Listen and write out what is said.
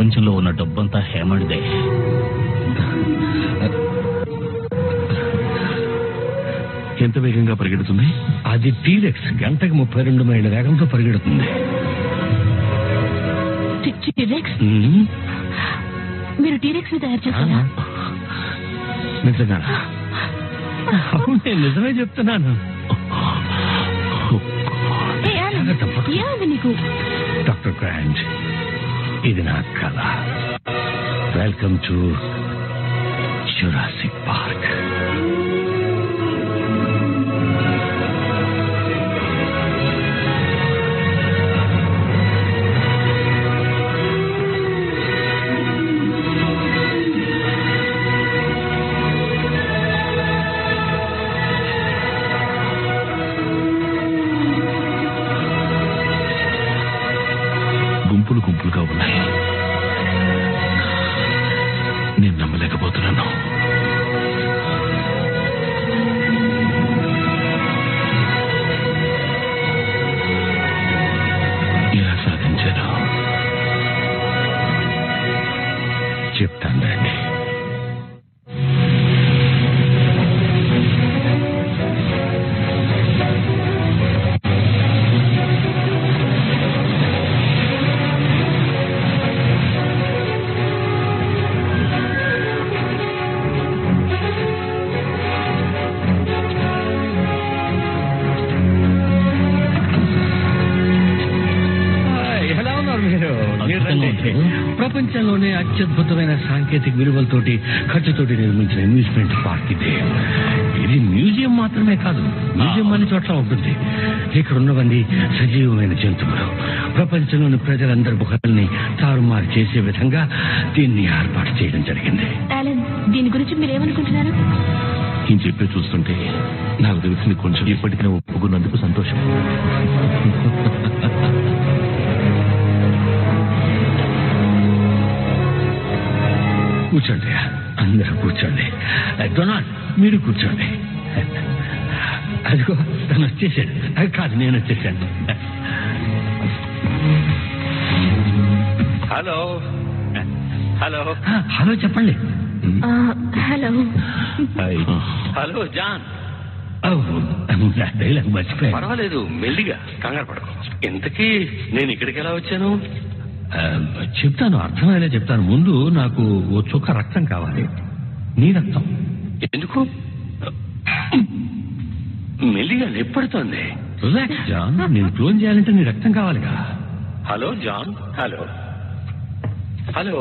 ప్రపంచంలో ఉన్న డబ్బంతా హేమండ్దే. ఎంత వేగంగా పరిగెడుతుంది? అది టీరెక్స్ గంటకు 32 మైళ్ళ వేగంతో పరిగెడుతుంది. టీరెక్స్? మీరు టీరెక్స్ ని తయారు చేస్తారా? నిజంగా? నేను నిజమే చెప్తున్నాను. నీకు డాక్టర్ గ్రాంట్, ఇది నా కళ. Welcome to Jurassic park. గుంపులు గుంపులుగా ఉన్నాయి. నేను నమ్మలేకపోతున్నాను. ఇలా సాధించాను. చెప్తాను రండి. ప్రపంచంలోనే అత్యద్భుతమైన సాంకేతిక విలువలతోటి ఖర్చుతోటి నిర్మించిన అమ్యూజ్మెంట్ పార్క్ ఇది. ఇది మ్యూజియం మాత్రమే కాదు, మ్యూజియం అన్ని చోట్ల ఉంటుంది. ఇక్కడ ఉన్నవన్నీ సజీవమైన జంతువులు. ప్రపంచంలోని ప్రజలందరి ముఖాల్ని తారుమారు చేసే విధంగా దీన్ని ఏర్పాటు చేయడం జరిగింది. దీని గురించి మీరేమనుకుంటున్నారు? నేను చెప్పే చూస్తుంటే నాకు తెలిసింది కొంచెం. ఇప్పటికీ ఒప్పుకున్నందుకు సంతోషం. కూర్చోండి, అందరూ కూర్చోండి. డొనాల్డ్, మీరు కూర్చోండి. అదిగో తను వచ్చేసాడు. అది కాదు, నేను వచ్చేసాను. హలో హలో హలో చెప్పండి. Hello hello John. డైలాగ్ మర్చిపోయా. పర్వాలేదు, మెల్లిగా, కంగారు పడకు. ఇంతకీ నేను ఇక్కడికి ఎలా వచ్చాను? చెప్తాను, అర్థమయ్యేలా చెప్తాను. ముందు నాకు ఓ చుక్క రక్తం కావాలి. నీ రక్తం. ఎందుకు? మెల్లిగా నొప్పెడుతోంది. రిలాక్స్ జాన్, నేను క్లోన్ చేయాలంటే నీ రక్తం కావాలిగా. Hello John. Hello hello